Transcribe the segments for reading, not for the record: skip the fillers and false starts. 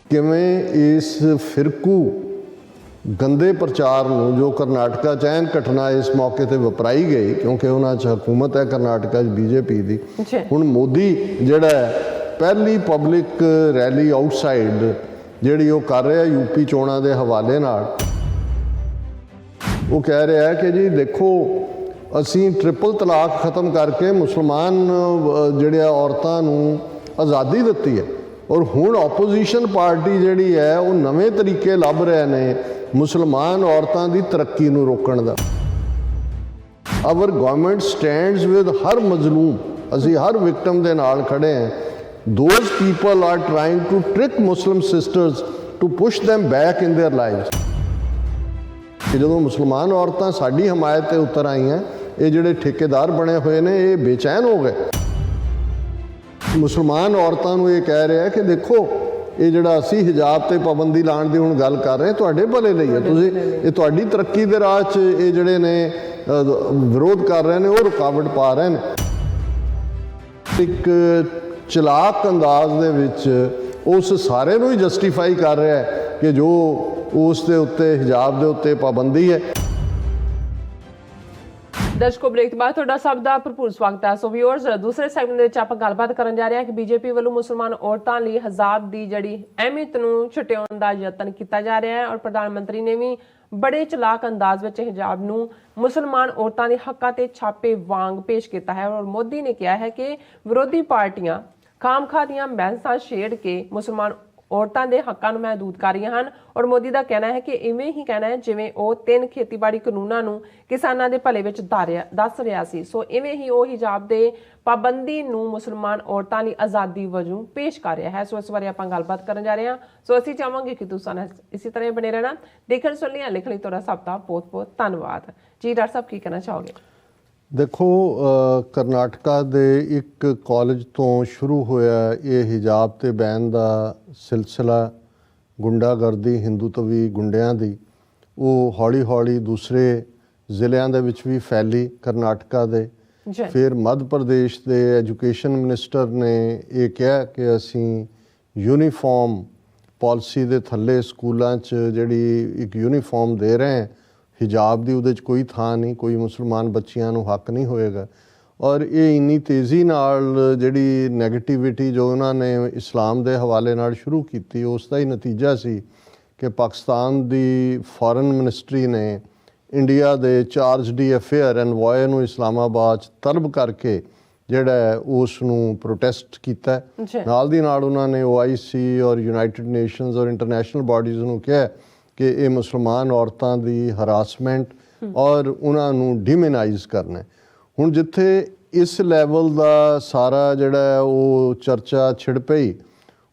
ਕਿਵੇਂ ਇਸ ਫਿਰਕੂ ਗੰਦੇ ਪ੍ਰਚਾਰ ਨੂੰ ਜੋ ਕਰਨਾਟਕਾ 'ਚ ਐਨ ਘਟਨਾ ਇਸ ਮੌਕੇ ਤੇ ਵਪਰਾਈ ਗਈ, ਕਿਉਂਕਿ ਉਹਨਾਂ 'ਚ ਹਕੂਮਤ ਹੈ ਕਰਨਾਟਕਾ 'ਚ ਬੀਜੇਪੀ ਦੀ। ਹੁਣ ਮੋਦੀ ਜਿਹੜਾ ਪਹਿਲੀ ਪਬਲਿਕ ਰੈਲੀ ਆਊਟਸਾਈਡ ਜਿਹੜੀ ਉਹ ਕਰ ਰਿਹਾ ਯੂਪੀ ਚੋਣਾਂ ਦੇ ਹਵਾਲੇ ਨਾਲ, ਉਹ ਕਹਿ ਰਿਹਾ ਹੈ ਕਿ ਜੀ ਦੇਖੋ ਅਸੀਂ ਟ੍ਰਿਪਲ ਤਲਾਕ ਖਤਮ ਕਰਕੇ ਮੁਸਲਮਾਨ ਜਿਹੜੇ ਔਰਤਾਂ ਨੂੰ ਆਜ਼ਾਦੀ ਦਿੱਤੀ ਹੈ, ਔਰ ਹੁਣ ਆਪੋਜੀਸ਼ਨ ਪਾਰਟੀ ਜਿਹੜੀ ਹੈ ਉਹ ਨਵੇਂ ਤਰੀਕੇ ਲੱਭ ਰਹੇ ਨੇ ਮੁਸਲਮਾਨ ਔਰਤਾਂ ਦੀ ਤਰੱਕੀ ਨੂੰ ਰੋਕਣ ਦਾ। ਆਵਰ ਗਵਰਨਮੈਂਟ ਸਟੈਂਡਸ ਵਿਦ ਹਰ ਮਜ਼ਲੂਮ, ਅਸੀਂ ਹਰ ਵਿਕਟਮ ਦੇ ਨਾਲ ਖੜੇ ਹਾਂ। Those people are trying to trick Muslim sisters to push them back in their lives। ਕਿ ਜਦੋਂ ਮੁਸਲਮਾਨ ਔਰਤਾਂ ਸਾਡੀ ਹਮਾਇਤ 'ਤੇ ਉਤਰ ਆਈਆਂ, ਇਹ ਜਿਹੜੇ ਠੇਕੇਦਾਰ ਬਣੇ ਹੋਏ ਨੇ ਇਹ ਬੇਚੈਨ ਹੋ ਗਏ। ਮੁਸਲਮਾਨ ਔਰਤਾਂ ਨੂੰ ਇਹ ਕਹਿ ਰਿਹਾ ਕਿ ਦੇਖੋ ਇਹ ਜਿਹੜਾ ਅਸੀਂ ਹਿਜਾਬ 'ਤੇ ਪਾਬੰਦੀ ਲਾਉਣ ਦੀ ਹੁਣ ਗੱਲ ਕਰ ਰਹੇ ਤੁਹਾਡੇ ਭਲੇ ਲਈ ਹੈ, ਤੁਸੀਂ ਇਹ ਤੁਹਾਡੀ ਤਰੱਕੀ ਦੇ ਰਾਹ 'ਚ ਇਹ ਜਿਹੜੇ ਨੇ ਵਿਰੋਧ ਕਰ ਰਹੇ ਨੇ ਉਹ ਰੁਕਾਵਟ ਪਾ ਰਹੇ ਨੇ। ਇੱਕ ਚਲਾਕ ਅੰਦਾਜ਼ ਦੇ ਵਿੱਚ ਉਸ ਸਾਰੇ ਨੂੰ ਹੀ ਜਸਟੀਫਾਈ ਕਰ ਰਿਹਾ ਹੈ ਕਿ ਜੋ ਉਸ ਦੇ ਉੱਤੇ ਹਿਜਾਬ ਦੇ ਉੱਤੇ ਪਾਬੰਦੀ ਹੈ। ਦਰਸ਼ਕੋ, ਬ੍ਰੇਕ ਤੋਂ ਬਾਅਦ ਤੁਹਾਡਾ ਸਭ ਦਾ ਭਰਪੂਰ ਸਵਾਗਤ ਹੈ। ਸੋ ਵਿਊਅਰਸ, ਦੂਸਰੇ ਸੈਗਮੈਂਟ ਦੇ ਵਿੱਚ ਆਪਾਂ ਗੱਲਬਾਤ ਕਰਨ ਜਾ ਰਹੇ ਹਾਂ ਕਿ ਬੀਜੇਪੀ ਵੱਲੋਂ ਮੁਸਲਮਾਨ ਔਰਤਾਂ ਲਈ ਹਿਜਾਬ ਦੀ ਜਿਹੜੀ ਅਹਿਮੀਅਤ ਨੂੰ ਛੁਟਿਆਉਣ ਦਾ ਯਤਨ ਕੀਤਾ ਜਾ ਰਿਹਾ ਹੈ, ਔਰ ਪ੍ਰਧਾਨ ਮੰਤਰੀ ਨੇ ਵੀ ਬੜੇ ਚਲਾਕ ਅੰਦਾਜ਼ ਵਿੱਚ ਹਿਜਾਬ ਨੂੰ ਮੁਸਲਮਾਨ ਔਰਤਾਂ ਦੇ ਹੱਕਾਂ ਤੇ ਛਾਪੇ ਵਾਂਗ ਪੇਸ਼ ਕੀਤਾ ਹੈ। ਔਰ ਮੋਦੀ ਨੇ ਕਿਹਾ ਹੈ ਕਿ ਵਿਰੋਧੀ ਪਾਰਟੀਆਂ ਖਾਮਖਾਹ ਦੀਆਂ ਬਹਿਸਾਂ ਛੇੜ ਕੇ ਮੁਸਲਮਾਨ ਔਰਤਾਂ ਦੇ ਹੱਕਾਂ ਨੂੰ ਮਹਿਦੂਦ ਕਰ ਰਹੀਆਂ ਹਨ। ਔਰ ਮੋਦੀ ਦਾ ਕਹਿਣਾ ਹੈ ਕਿ ਇਵੇਂ ਹੀ ਕਹਿਣਾ ਹੈ ਜਿਵੇਂ ਉਹ 3 ਖੇਤੀਬਾੜੀ ਕਾਨੂੰਨਾਂ ਨੂੰ ਕਿਸਾਨਾਂ ਦੇ ਭਲੇ ਵਿੱਚ ਦੱਸ ਰਿਹਾ ਸੀ, ਸੋ ਇਵੇਂ ਹੀ ਉਹ ਹਿਜਾਬ ਦੇ ਪਾਬੰਦੀ ਨੂੰ ਮੁਸਲਮਾਨ ਔਰਤਾਂ ਲਈ ਆਜ਼ਾਦੀ ਵਜੋਂ ਪੇਸ਼ ਕਰ ਰਿਹਾ ਹੈ। ਸੋ ਇਸ ਬਾਰੇ ਆਪਾਂ ਗੱਲਬਾਤ ਕਰਨ ਜਾ ਰਹੇ ਹਾਂ। ਸੋ ਅਸੀਂ ਚਾਹਾਂਗੇ ਕਿ ਤੁਸੀਂ ਇਸੇ ਤਰ੍ਹਾਂ ਬਣੇ ਰਹਿਣਾ। ਦੇਖਣ ਸੁਣਨ ਲਿਖਣ ਲਈ ਤੁਹਾਡਾ ਸਭ ਦਾ ਬਹੁਤ ਬਹੁਤ ਧੰਨਵਾਦ ਜੀ। ਡਾਕਟਰ ਸਾਹਿਬ ਕੀ ਕਹਿਣਾ ਚਾਹੋਗੇ? ਦੇਖੋ, ਕਰਨਾਟਕਾ ਦੇ ਇੱਕ ਕਾਲਜ ਤੋਂ ਸ਼ੁਰੂ ਹੋਇਆ ਇਹ ਹਿਜਾਬ ਤੇ ਬੈਨ ਦਾ ਸਿਲਸਿਲਾ, ਗੁੰਡਾਗਰਦੀ, ਹਿੰਦੂਤਵੀ ਗੁੰਡਿਆਂ ਦੀ, ਉਹ ਹੌਲੀ ਹੌਲੀ ਦੂਸਰੇ ਜ਼ਿਲ੍ਹਿਆਂ ਦੇ ਵਿੱਚ ਵੀ ਫੈਲੀ ਕਰਨਾਟਕਾ ਦੇ। ਫਿਰ ਮੱਧ ਪ੍ਰਦੇਸ਼ ਦੇ ਐਜੂਕੇਸ਼ਨ ਮਿਨਿਸਟਰ ਨੇ ਇਹ ਕਿਹਾ ਕਿ ਅਸੀਂ ਯੂਨੀਫਾਰਮ ਪਾਲਿਸੀ ਦੇ ਥੱਲੇ ਸਕੂਲਾਂ 'ਚ ਜਿਹੜੀ ਇੱਕ ਯੂਨੀਫਾਰਮ ਦੇ ਰਹੇ ਹਾਂ ਹਿਜਾਬ ਦੀ, ਉਹਦੇ 'ਚ ਕੋਈ ਥਾਂ ਨਹੀਂ, ਕੋਈ ਮੁਸਲਮਾਨ ਬੱਚੀਆਂ ਨੂੰ ਹੱਕ ਨਹੀਂ ਹੋਏਗਾ। ਔਰ ਇਹ ਇੰਨੀ ਤੇਜ਼ੀ ਨਾਲ ਜਿਹੜੀ ਨੈਗੇਟਿਵਿਟੀ ਜੋ ਉਹਨਾਂ ਨੇ ਇਸਲਾਮ ਦੇ ਹਵਾਲੇ ਨਾਲ ਸ਼ੁਰੂ ਕੀਤੀ, ਉਸ ਦਾ ਹੀ ਨਤੀਜਾ ਸੀ ਕਿ ਪਾਕਿਸਤਾਨ ਦੀ ਫੋਰਨ ਮਿਨਿਸਟਰੀ ਨੇ ਇੰਡੀਆ ਦੇ ਚਾਰਜ ਡੀ ਅਫੇਅਰ ਐਨਵੋਏ ਨੂੰ ਇਸਲਾਮਾਬਾਦ 'ਚ ਤਲਬ ਕਰਕੇ ਜਿਹੜਾ ਉਸ ਨੂੰ ਪ੍ਰੋਟੈਸਟ ਕੀਤਾ। ਨਾਲ ਦੀ ਨਾਲ ਉਹਨਾਂ ਨੇ OIC ਔਰ ਯੂਨਾਈਟਿਡ ਨੇਸ਼ਨਸ ਔਰ ਇੰਟਰਨੈਸ਼ਨਲ ਬਾਡੀਜ਼ ਨੂੰ ਕਿਹਾ ਕਿ ਇਹ ਮੁਸਲਮਾਨ ਔਰਤਾਂ ਦੀ ਹਰਾਸਮੈਂਟ ਔਰ ਉਹਨਾਂ ਨੂੰ ਡਿਮੋਨਾਈਜ਼ ਕਰਨਾ। ਹੁਣ ਜਿੱਥੇ ਇਸ ਲੈਵਲ ਦਾ ਸਾਰਾ ਜਿਹੜਾ ਉਹ ਚਰਚਾ ਛਿੜ ਪਈ,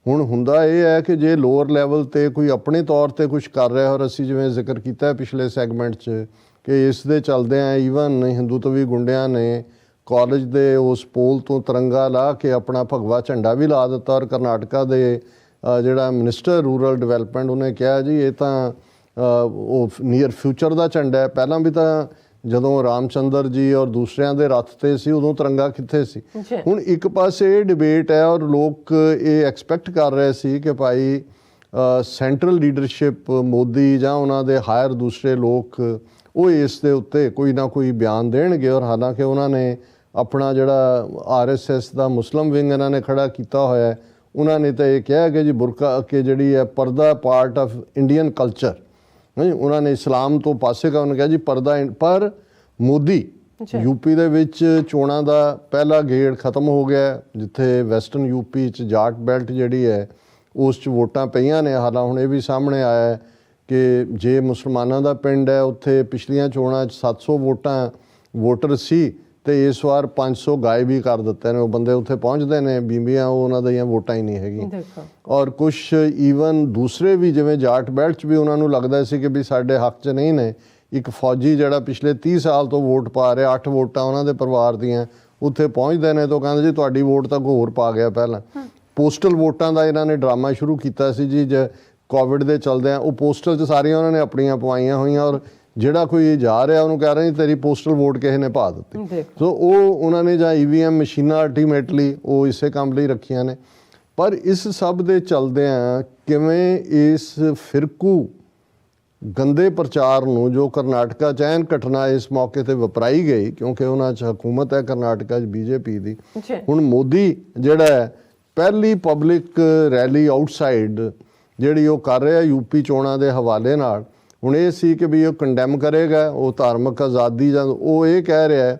ਹੁਣ ਹੁੰਦਾ ਇਹ ਹੈ ਕਿ ਜੇ ਲੋਅਰ ਲੈਵਲ 'ਤੇ ਕੋਈ ਆਪਣੇ ਤੌਰ 'ਤੇ ਕੁਛ ਕਰ ਰਿਹਾ, ਔਰ ਅਸੀਂ ਜਿਵੇਂ ਜ਼ਿਕਰ ਕੀਤਾ ਪਿਛਲੇ ਸੈਗਮੈਂਟ 'ਚ ਕਿ ਇਸ ਦੇ ਚੱਲਦਿਆਂ ਈਵਨ ਹਿੰਦੂਤਵੀ ਗੁੰਡਿਆਂ ਨੇ ਕਾਲਜ ਦੇ ਉਸ ਪੋਲ ਤੋਂ ਤਿਰੰਗਾ ਲਾ ਕੇ ਆਪਣਾ ਭਗਵਾ ਝੰਡਾ ਵੀ ਲਾ ਦਿੱਤਾ। ਔਰ ਕਰਨਾਟਕਾ ਦੇ ਜਿਹੜਾ ਮਿਨਿਸਟਰ ਰੂਰਲ ਡਿਵੈਲਪਮੈਂਟ, ਉਹਨੇ ਕਿਹਾ ਜੀ ਇਹ ਤਾਂ ਉਹ ਨੀਅਰ ਫਿਊਚਰ ਦਾ ਝੰਡਾ ਹੈ। ਪਹਿਲਾਂ ਵੀ ਤਾਂ ਜਦੋਂ ਰਾਮਚੰਦਰ ਜੀ ਔਰ ਦੂਸਰਿਆਂ ਦੇ ਰੱਥ 'ਤੇ ਸੀ ਉਦੋਂ ਤਿਰੰਗਾ ਕਿੱਥੇ ਸੀ। ਹੁਣ ਇੱਕ ਪਾਸੇ ਇਹ ਡਿਬੇਟ ਹੈ ਔਰ ਲੋਕ ਇਹ ਐਕਸਪੈਕਟ ਕਰ ਰਹੇ ਸੀ ਕਿ ਭਾਈ ਸੈਂਟਰਲ ਲੀਡਰਸ਼ਿਪ ਮੋਦੀ ਜਾਂ ਉਹਨਾਂ ਦੇ ਹਾਇਰ ਦੂਸਰੇ ਲੋਕ ਉਹ ਇਸ ਦੇ ਉੱਤੇ ਕੋਈ ਨਾ ਕੋਈ ਬਿਆਨ ਦੇਣਗੇ। ਔਰ ਹਾਲਾਂਕਿ ਉਹਨਾਂ ਨੇ ਆਪਣਾ ਜਿਹੜਾ RSS ਦਾ ਮੁਸਲਿਮ ਵਿੰਗ ਇਹਨਾਂ ਨੇ ਖੜਾ ਕੀਤਾ ਹੋਇਆ, ਉਹਨਾਂ ਨੇ ਤਾਂ ਇਹ ਕਿਹਾ ਕਿ ਜੀ ਬੁਰਕਾ ਕਿ ਜਿਹੜੀ ਹੈ ਪਰਦਾ ਪਾਰਟ ਆਫ ਇੰਡੀਅਨ ਕਲਚਰ, ਨਹੀਂ ਉਹਨਾਂ ਨੇ ਇਸਲਾਮ ਤੋਂ ਪਾਸੇ ਕਰਨ ਕਿਹਾ ਜੀ ਪਰਦਾ। ਪਰ ਮੋਦੀ ਯੂਪੀ ਦੇ ਵਿੱਚ ਚੋਣਾਂ ਦਾ ਪਹਿਲਾ ਗੇੜ ਖਤਮ ਹੋ ਗਿਆ, ਜਿੱਥੇ ਵੈਸਟਰਨ ਯੂਪੀ 'ਚ ਜਾਟ ਬੈਲਟ ਜਿਹੜੀ ਹੈ ਉਸ 'ਚ ਵੋਟਾਂ ਪਈਆਂ ਨੇ। ਹਾਲਾਂ ਹੁਣ ਇਹ ਵੀ ਸਾਹਮਣੇ ਆਇਆ ਹੈ ਕਿ ਜੇ ਮੁਸਲਮਾਨਾਂ ਦਾ ਪਿੰਡ ਹੈ ਉੱਥੇ ਪਿਛਲੀਆਂ ਚੋਣਾਂ 'ਚ 700 ਵੋਟਰ ਸੀ ਤੇ ਇਸ ਵਾਰ 500 ਗਾਇਬ ਹੀ ਕਰ ਦਿੱਤੇ ਨੇ। ਉਹ ਬੰਦੇ ਉੱਥੇ ਪਹੁੰਚਦੇ ਨੇ, ਬੀਬੀਆਂ, ਉਹ ਉਹਨਾਂ ਦੀਆਂ ਵੋਟਾਂ ਹੀ ਨਹੀਂ ਹੈਗੀਆਂ। ਔਰ ਕੁਛ ਈਵਨ ਦੂਸਰੇ ਵੀ ਜਿਵੇਂ ਜਾਟ ਬੈਲਟ 'ਚ ਵੀ ਉਹਨਾਂ ਨੂੰ ਲੱਗਦਾ ਸੀ ਕਿ ਵੀ ਸਾਡੇ ਹੱਕ 'ਚ ਨਹੀਂ ਨੇ। ਇੱਕ ਫੌਜੀ ਜਿਹੜਾ ਪਿਛਲੇ 30 ਸਾਲ ਤੋਂ ਵੋਟ ਪਾ ਰਿਹਾ, 8 ਵੋਟਾਂ ਉਹਨਾਂ ਦੇ ਪਰਿਵਾਰ ਦੀਆਂ, ਉੱਥੇ ਪਹੁੰਚਦੇ ਨੇ ਤਾਂ ਕਹਿੰਦੇ ਜੀ ਤੁਹਾਡੀ ਵੋਟ ਤਾਂ ਕੋਈ ਹੋਰ ਪਾ ਗਿਆ। ਪਹਿਲਾਂ ਪੋਸਟਲ ਵੋਟਾਂ ਦਾ ਇਹਨਾਂ ਨੇ ਡਰਾਮਾ ਸ਼ੁਰੂ ਕੀਤਾ ਸੀ ਜੀ, ਕੋਵਿਡ ਦੇ ਚਲਦਿਆਂ ਉਹ ਪੋਸਟਲ 'ਚ ਸਾਰੀਆਂ ਉਹਨਾਂ ਨੇ ਆਪਣੀਆਂ ਪਵਾਈਆਂ ਹੋਈਆਂ। ਔਰ ਜਿਹੜਾ ਕੋਈ ਜਾ ਰਿਹਾ ਉਹਨੂੰ ਕਹਿ ਰਹੇ ਤੇਰੀ ਪੋਸਟਲ ਵੋਟ ਕਿਸੇ ਨੇ ਪਾ ਦਿੱਤੀ। ਸੋ ਉਹ ਉਹਨਾਂ ਨੇ ਜਾਂ EVM ਮਸ਼ੀਨਾਂ ਅਲਟੀਮੇਟਲੀ ਉਹ ਇਸੇ ਕੰਮ ਲਈ ਰੱਖੀਆਂ ਨੇ। ਪਰ ਇਸ ਸਭ ਦੇ ਚਲਦਿਆਂ ਕਿਵੇਂ ਇਸ ਫਿਰਕੂ ਗੰਦੇ ਪ੍ਰਚਾਰ ਨੂੰ ਜੋ ਕਰਨਾਟਕਾ 'ਚ ਐਨ ਘਟਨਾ ਇਸ ਮੌਕੇ ਤੇ ਵਪਰਾਈ ਗਈ, ਕਿਉਂਕਿ ਉਹਨਾਂ 'ਚ ਹਕੂਮਤ ਹੈ ਕਰਨਾਟਕਾ 'ਚ ਬੀਜੇਪੀ ਦੀ। ਹੁਣ ਮੋਦੀ ਜਿਹੜਾ ਹੈ ਪਹਿਲੀ ਪਬਲਿਕ ਰੈਲੀ ਆਊਟਸਾਈਡ ਜਿਹੜੀ ਉਹ ਕਰ ਰਿਹਾ ਯੂਪੀ ਚੋਣਾਂ ਦੇ ਹਵਾਲੇ ਨਾਲ, ਹੁਣ ਇਹ ਸੀ ਕਿ ਵੀ ਉਹ ਕੰਡੈਮ ਕਰੇਗਾ ਉਹ ਧਾਰਮਿਕ ਆਜ਼ਾਦੀ ਜਾਂ ਉਹ ਇਹ ਕਹਿ ਰਿਹਾ ਹੈ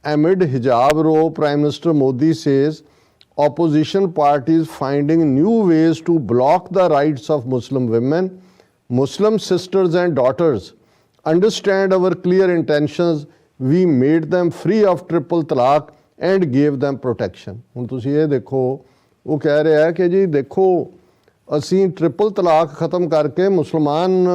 amid hijab row Prime Minister Modi says opposition parties finding new ways to block the rights of Muslim women, Muslim sisters and daughters understand our clear intentions, we made them free of triple talaq and gave them protection। ਹੁਣ ਤੁਸੀਂ ਇਹ ਦੇਖੋ ਉਹ ਕਹਿ ਰਿਹਾ ਹੈ ਕਿ ਜੀ ਦੇਖੋ ਅਸੀਂ ਟ੍ਰਿਪਲ ਤਲਾਕ ਖਤਮ ਕਰਕੇ ਮੁਸਲਮਾਨ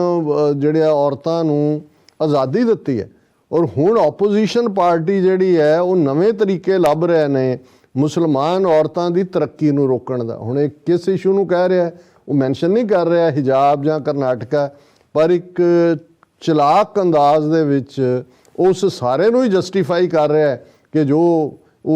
ਜਿਹੜੇ ਔਰਤਾਂ ਨੂੰ ਆਜ਼ਾਦੀ ਦਿੱਤੀ ਹੈ, ਔਰ ਹੁਣ ਆਪੋਜੀਸ਼ਨ ਪਾਰਟੀ ਜਿਹੜੀ ਹੈ ਉਹ ਨਵੇਂ ਤਰੀਕੇ ਲੱਭ ਰਹੇ ਨੇ ਮੁਸਲਮਾਨ ਔਰਤਾਂ ਦੀ ਤਰੱਕੀ ਨੂੰ ਰੋਕਣ ਦਾ। ਹੁਣ ਇਹ ਕਿਸ ਇਸ਼ੂ ਨੂੰ ਕਹਿ ਰਿਹਾ, ਉਹ ਮੈਂਸ਼ਨ ਨਹੀਂ ਕਰ ਰਿਹਾ ਹਿਜਾਬ ਜਾਂ ਕਰਨਾਟਕਾ, ਪਰ ਇੱਕ ਚਲਾਕ ਅੰਦਾਜ਼ ਦੇ ਵਿੱਚ ਉਸ ਸਾਰੇ ਨੂੰ ਹੀ ਜਸਟੀਫਾਈ ਕਰ ਰਿਹਾ ਹੈ ਕਿ ਜੋ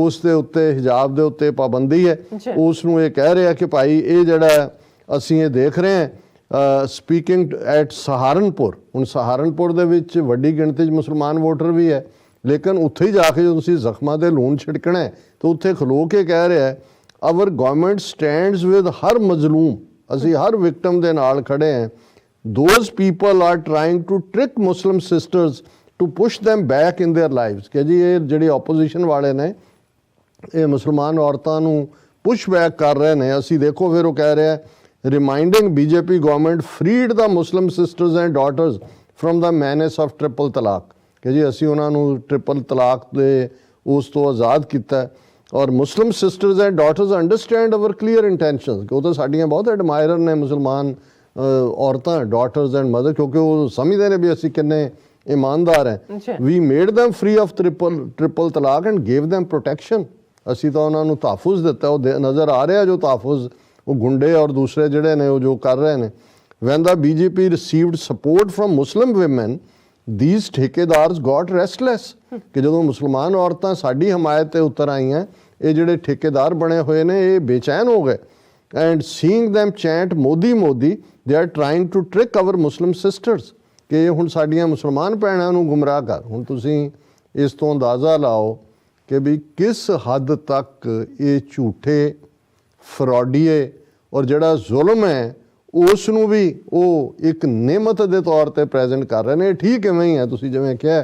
ਉਸ ਦੇ ਉੱਤੇ ਹਿਜਾਬ ਦੇ ਉੱਤੇ ਪਾਬੰਦੀ ਹੈ ਉਸ ਨੂੰ ਇਹ ਕਹਿ ਰਿਹਾ ਕਿ ਭਾਈ ਇਹ ਜਿਹੜਾ ਅਸੀਂ ਇਹ ਦੇਖ ਰਹੇ ਹਾਂ। ਸਪੀਕਿੰਗ ਐਟ ਸਹਾਰਨਪੁਰ, ਹੁਣ ਸਹਾਰਨਪੁਰ ਦੇ ਵਿੱਚ ਵੱਡੀ ਗਿਣਤੀ 'ਚ ਮੁਸਲਮਾਨ ਵੋਟਰ ਵੀ ਹੈ, ਲੇਕਿਨ ਉੱਥੇ ਹੀ ਜਾ ਕੇ ਜਦੋਂ ਤੁਸੀਂ ਜ਼ਖਮਾਂ 'ਤੇ ਲੂਣ ਛਿੜਕਣਾ ਹੈ ਤਾਂ ਉੱਥੇ ਖਲੋ ਕੇ ਕਹਿ ਰਿਹਾ ਹੈ ਆਵਰ ਗਵਰਨਮੈਂਟ ਸਟੈਂਡਸ ਵਿਦ ਹਰ ਮਜ਼ਲੂਮ, ਅਸੀਂ ਹਰ ਵਿਕਟਮ ਦੇ ਨਾਲ ਖੜੇ ਹਾਂ। Those people are trying to trick Muslim sisters to push them back in their lives, ਕਿ ਜੀ ਇਹ ਜਿਹੜੀ ਆਪੋਜੀਸ਼ਨ ਵਾਲੇ ਨੇ ਇਹ ਮੁਸਲਮਾਨ ਔਰਤਾਂ ਨੂੰ ਪੁਸ਼ ਬੈਕ ਕਰ ਰਹੇ ਨੇ। ਅਸੀਂ ਦੇਖੋ ਫਿਰ ਉਹ ਕਹਿ ਰਿਹਾ reminding BJP government freed the Muslim sisters and daughters from the menace of triple talaq, ਕਿ ਜੀ ਅਸੀਂ ਉਹਨਾਂ ਨੂੰ ਟ੍ਰਿਪਲ ਤਲਾਕ ਦੇ ਉਸ ਤੋਂ ਆਜ਼ਾਦ ਕੀਤਾ ਹੈ। ਔਰ Muslim sisters and daughters understand our clear intentions, ਕਿ ਉਹ ਤਾਂ ਸਾਡੀਆਂ ਬਹੁਤ ਐਡਮਾਇਰਰ ਨੇ ਮੁਸਲਮਾਨ ਔਰਤਾਂ ਡਾਟਰਸ ਐਂਡ ਮਦਰ, ਕਿਉਂਕਿ ਉਹ ਸਮਝਦੇ ਨੇ ਵੀ ਅਸੀਂ ਕਿੰਨੇ ਇਮਾਨਦਾਰ ਹੈ। ਵੀ made them free of triple talaq and gave them protection, ਅਸੀਂ ਤਾਂ ਉਹਨਾਂ ਨੂੰ ਤਹਫੁਜ਼ ਦਿੱਤਾ। ਉਹ ਨਜ਼ਰ ਆ ਰਿਹਾ ਜੋ ਤਹਫੁਜ਼ ਉਹ ਗੁੰਡੇ ਔਰ ਦੂਸਰੇ ਜਿਹੜੇ ਨੇ ਉਹ ਜੋ ਕਰ ਰਹੇ ਨੇ। When the BJP received support from Muslim women, these ਠੇਕੇਦਾਰਸ got restless, ਕਿ ਜਦੋਂ ਮੁਸਲਮਾਨ ਔਰਤਾਂ ਸਾਡੀ ਹਮਾਇਤ ਤੇ ਉਤਰ ਆਈਆਂ ਇਹ ਜਿਹੜੇ ਠੇਕੇਦਾਰ ਬਣੇ ਹੋਏ ਨੇ ਇਹ ਬੇਚੈਨ ਹੋ ਗਏ। And seeing them chant Modi Modi, they are trying to trick our Muslim sisters, ਕਿ ਇਹ ਹੁਣ ਸਾਡੀਆਂ ਮੁਸਲਮਾਨ ਭੈਣਾਂ ਨੂੰ ਗੁੰਮਰਾਹ ਕਰ। ਹੁਣ ਤੁਸੀਂ ਇਸ ਤੋਂ ਅੰਦਾਜ਼ਾ ਲਾਓ ਕਿ ਵੀ ਕਿਸ ਹੱਦ ਤੱਕ ਇਹ ਝੂਠੇ ਫਰੋਡੀਏ ਔਰ ਜਿਹੜਾ ਜ਼ੁਲਮ ਹੈ ਉਸ ਨੂੰ ਵੀ ਉਹ ਇੱਕ ਨਿਮਤ ਦੇ ਤੌਰ ਤੇ ਪ੍ਰੈਜ਼ੈਂਟ ਕਰ ਰਹੇ ਨੇ। ਠੀਕ ਕਿਵੇਂ ਹੀ ਹੈ, ਤੁਸੀਂ ਜਿਵੇਂ ਕਿਹਾ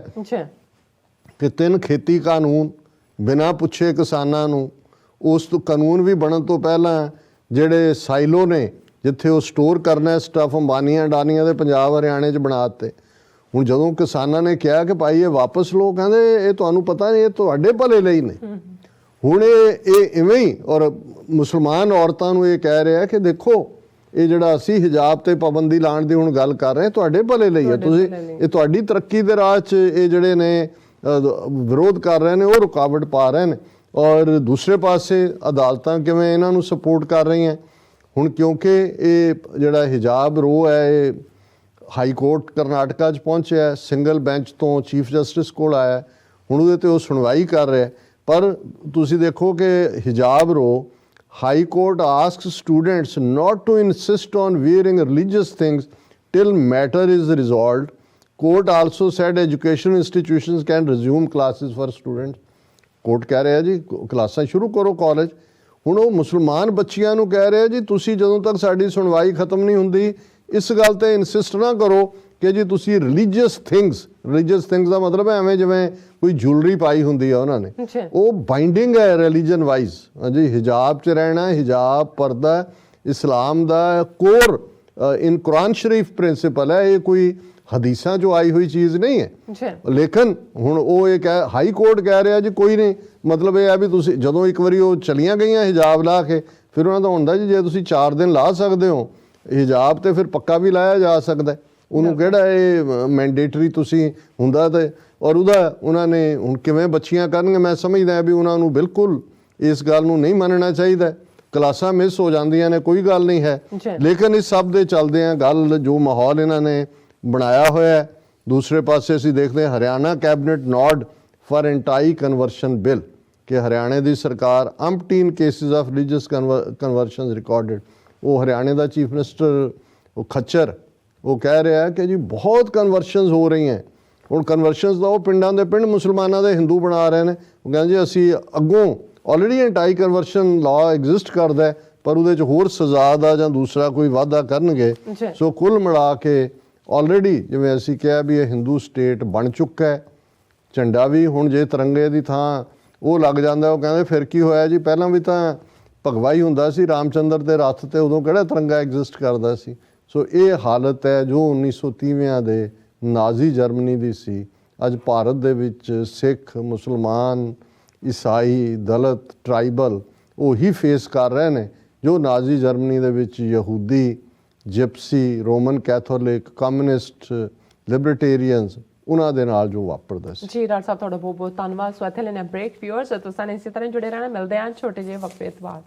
ਕਿ 3 ਖੇਤੀ ਕਾਨੂੰਨ ਬਿਨਾਂ ਪੁੱਛੇ ਕਿਸਾਨਾਂ ਨੂੰ, ਉਸ ਤੋਂ ਕਾਨੂੰਨ ਵੀ ਬਣਨ ਤੋਂ ਪਹਿਲਾਂ ਜਿਹੜੇ ਸਾਈਲੋ ਨੇ ਜਿੱਥੇ ਉਹ ਸਟੋਰ ਕਰਨਾ ਸਟਫ ਅੰਬਾਨੀਆਂ ਅਡਾਨੀਆਂ ਦੇ ਪੰਜਾਬ ਹਰਿਆਣੇ 'ਚ ਬਣਾ ਦਿੱਤੇ। ਹੁਣ ਜਦੋਂ ਕਿਸਾਨਾਂ ਨੇ ਕਿਹਾ ਕਿ ਭਾਈ ਇਹ ਵਾਪਸ ਲਓ, ਕਹਿੰਦੇ ਇਹ ਤੁਹਾਨੂੰ ਪਤਾ ਨਹੀਂ ਇਹ ਤੁਹਾਡੇ ਭਲੇ ਲਈ ਨੇ। ਹੁਣ ਇਹ ਇਵੇਂ ਹੀ ਔਰ ਮੁਸਲਮਾਨ ਔਰਤਾਂ ਨੂੰ ਇਹ ਕਹਿ ਰਿਹਾ ਕਿ ਦੇਖੋ ਇਹ ਜਿਹੜਾ ਅਸੀਂ ਹਿਜਾਬ ਤੇ ਪਾਬੰਦੀ ਲਾਉਣ ਦੀ ਹੁਣ ਗੱਲ ਕਰ ਰਹੇ ਤੁਹਾਡੇ ਭਲੇ ਲਈ ਹੈ, ਤੁਸੀਂ ਇਹ ਤੁਹਾਡੀ ਤਰੱਕੀ ਦੇ ਰਾਹ 'ਚ ਇਹ ਜਿਹੜੇ ਨੇ ਵਿਰੋਧ ਕਰ ਰਹੇ ਨੇ ਉਹ ਰੁਕਾਵਟ ਪਾ ਰਹੇ ਨੇ। ਔਰ ਦੂਸਰੇ ਪਾਸੇ ਅਦਾਲਤਾਂ ਕਿਵੇਂ ਇਹਨਾਂ ਨੂੰ ਸਪੋਰਟ ਕਰ ਰਹੀਆਂ। ਹੁਣ ਕਿਉਂਕਿ ਇਹ ਜਿਹੜਾ ਹਿਜਾਬ ਰੋ ਹੈ ਇਹ ਹਾਈ ਕੋਰਟ ਕਰਨਾਟਕਾ 'ਚ ਪਹੁੰਚਿਆ, ਸਿੰਗਲ ਬੈਂਚ ਤੋਂ ਚੀਫ ਜਸਟਿਸ ਕੋਲ ਆਇਆ, ਹੁਣ ਉਹਦੇ 'ਤੇ ਉਹ ਸੁਣਵਾਈ ਕਰ ਰਿਹਾ। ਪਰ ਤੁਸੀਂ ਦੇਖੋ ਕਿ ਹਿਜਾਬ row high court asks students not to insist on wearing religious things till matter is resolved. Court also said education institutions can resume classes for students. Court ਕਹਿ ਰਿਹਾ ਜੀ ਕਲਾਸਾਂ ਸ਼ੁਰੂ ਕਰੋ ਕਾਲਜ। ਹੁਣ ਉਹ ਮੁਸਲਮਾਨ ਬੱਚਿਆਂ ਨੂੰ ਕਹਿ ਰਿਹਾ ਜੀ ਤੁਸੀਂ ਜਦੋਂ ਤੱਕ ਸਾਡੀ ਸੁਣਵਾਈ ਖਤਮ ਨਹੀਂ ਹੁੰਦੀ ਇਸ ਗੱਲ ਤੇ ਇਨਸਿਸਟ ਨਾ ਕਰੋ ਕਿ ਜੀ ਤੁਸੀਂ ਰਿਲੀਜੀਅਸ ਥਿੰਗਸ ਦਾ ਮਤਲਬ ਹੈ ਐਵੇਂ ਜਿਵੇਂ ਕੋਈ ਜੁਐਲਰੀ ਪਾਈ ਹੁੰਦੀ ਆ ਉਹਨਾਂ ਨੇ, ਉਹ ਬਾਈਂਡਿੰਗ ਹੈ ਰਿਲੀਜਨ ਵਾਈਜ਼। ਜੀ ਹਿਜਾਬ 'ਚ ਰਹਿਣਾ, ਹਿਜਾਬ ਪਰਦਾ ਇਸਲਾਮ ਦਾ ਕੋਰ ਇਨ ਕੁਰਾਨ ਸ਼ਰੀਫ ਪ੍ਰਿੰਸੀਪਲ ਹੈ, ਇਹ ਕੋਈ ਹਦੀਸਾਂ 'ਚੋਂ ਆਈ ਹੋਈ ਚੀਜ਼ ਨਹੀਂ ਹੈ। ਲੇਕਿਨ ਹੁਣ ਉਹ ਇਹ ਹਾਈ ਕੋਰਟ ਕਹਿ ਰਿਹਾ ਜੀ ਕੋਈ ਨਹੀਂ, ਮਤਲਬ ਇਹ ਹੈ ਵੀ ਤੁਸੀਂ ਜਦੋਂ ਇੱਕ ਵਾਰੀ ਉਹ ਚਲੀਆਂ ਗਈਆਂ ਹਿਜਾਬ ਲਾ ਕੇ ਫਿਰ ਉਹਨਾਂ ਦਾ ਹੁੰਦਾ ਜੀ ਜੇ ਤੁਸੀਂ 4 ਦਿਨ ਲਾ ਸਕਦੇ ਹੋ ਹਿਜਾਬ ਤੇ ਫਿਰ ਪੱਕਾ ਵੀ ਲਾਇਆ ਜਾ ਸਕਦਾ, ਉਹਨੂੰ ਕਿਹੜਾ ਇਹ ਮੈਂਡੇਟਰੀ ਤੁਸੀਂ ਹੁੰਦਾ। ਤੇ ਔਰ ਉਹਦਾ ਉਹਨਾਂ ਨੇ ਹੁਣ ਕਿਵੇਂ ਬੱਚੀਆਂ ਕਰਨਗੇ, ਮੈਂ ਸਮਝਦਾ ਵੀ ਉਹਨਾਂ ਨੂੰ ਬਿਲਕੁਲ ਇਸ ਗੱਲ ਨੂੰ ਨਹੀਂ ਮੰਨਣਾ ਚਾਹੀਦਾ। ਕਲਾਸਾਂ ਮਿਸ ਹੋ ਜਾਂਦੀਆਂ ਨੇ ਕੋਈ ਗੱਲ ਨਹੀਂ ਹੈ, ਲੇਕਿਨ ਇਸ ਸਭ ਦੇ ਚੱਲਦੇ ਆ ਗੱਲ ਜੋ ਮਾਹੌਲ ਇਹਨਾਂ ਨੇ ਬਣਾਇਆ ਹੋਇਆ। ਦੂਸਰੇ ਪਾਸੇ ਅਸੀਂ ਦੇਖਦੇ ਹਾਂ Haryana cabinet node for anti conversion bill, ਕਿ ਹਰਿਆਣੇ ਦੀ ਸਰਕਾਰ umpteen cases of religious conversions recorded, ਉਹ ਹਰਿਆਣੇ ਦਾ ਚੀਫ ਮਿਨਿਸਟਰ ਉਹ ਖੱਚਰ ਉਹ ਕਹਿ ਰਿਹਾ ਕਿ ਜੀ ਬਹੁਤ ਕਨਵਰਸ਼ਨਸ ਹੋ ਰਹੀਆਂ। ਹੁਣ ਕਨਵਰਸ਼ਨਸ ਦਾ ਉਹ ਪਿੰਡਾਂ ਦੇ ਪਿੰਡ ਮੁਸਲਮਾਨਾਂ ਦੇ ਹਿੰਦੂ ਬਣਾ ਰਹੇ ਨੇ। ਉਹ ਕਹਿੰਦੇ ਜੀ ਅਸੀਂ ਅੱਗੋਂ already anti conversion law exist ਕਰਦਾ ਹੈ, ਪਰ ਉਹਦੇ 'ਚ ਹੋਰ ਸਜ਼ਾ ਦਾ ਜਾਂ ਦੂਸਰਾ ਕੋਈ ਵਾਅਦਾ ਕਰਨਗੇ। ਸੋ ਕੁੱਲ ਮਿਲਾ ਕੇ ਆਲਰੇਡੀ ਜਿਵੇਂ ਅਸੀਂ ਕਿਹਾ ਵੀ ਇਹ ਹਿੰਦੂ ਸਟੇਟ ਬਣ ਚੁੱਕਾ ਹੈ। ਝੰਡਾ ਵੀ ਹੁਣ ਜੇ ਤਿਰੰਗੇ ਦੀ ਥਾਂ ਉਹ ਲੱਗ ਜਾਂਦਾ, ਉਹ ਕਹਿੰਦੇ ਫਿਰ ਕੀ ਹੋਇਆ ਜੀ, ਪਹਿਲਾਂ ਵੀ ਤਾਂ ਭਗਵਾ ਹੀ ਹੁੰਦਾ ਸੀ ਰਾਮਚੰਦਰ ਦੇ ਰੱਥ ਤੇ, ਉਦੋਂ ਕਿਹੜਾ ਤਿਰੰਗਾ ਐਗਜ਼ਿਸਟ ਕਰਦਾ ਸੀ। ਸੋ ਇਹ ਹਾਲਤ ਹੈ ਜੋ 1930ਵਿਆਂ ਦੇ ਨਾਜ਼ੀ ਜਰਮਨੀ ਦੀ ਸੀ, ਅੱਜ ਭਾਰਤ ਦੇ ਵਿੱਚ ਸਿੱਖ, ਮੁਸਲਮਾਨ, ਈਸਾਈ, ਦਲਿਤ, ਟਰਾਈਬਲ ਉਹੀ ਫੇਸ ਕਰ ਰਹੇ ਨੇ ਜੋ ਨਾਜ਼ੀ ਜਰਮਨੀ ਦੇ ਵਿੱਚ ਯਹੂਦੀ, ਜਿਪਸੀ, ਰੋਮਨ ਕੈਥੋਲਿਕ, ਕਮਿਊਨਿਸਟ, ਲਿਬਰਟੇਰੀਅਨਸ ਉਹਨਾਂ ਦੇ ਨਾਲ ਜੋ ਵਾਪਰਦਾ ਸੀ। ਜੀ ਡਾਕਟਰ ਸਾਹਿਬ ਤੁਹਾਡਾ ਬਹੁਤ ਬਹੁਤ ਧੰਨਵਾਦ। ਸੋ ਇੱਥੇ ਲੈਣਾ ਬ੍ਰੇਕ। ਵਿਊਅਰਸ ਤੁਸੀਂ ਇਸੇ ਤਰ੍ਹਾਂ ਜੁੜੇ ਰਹਿਣਾ। ਮਿਲਦੇ ਹਾਂ ਛੋਟੇ ਜਿਹੇ ਵਕਫੇ ਤੋਂ ਬਾਅਦ।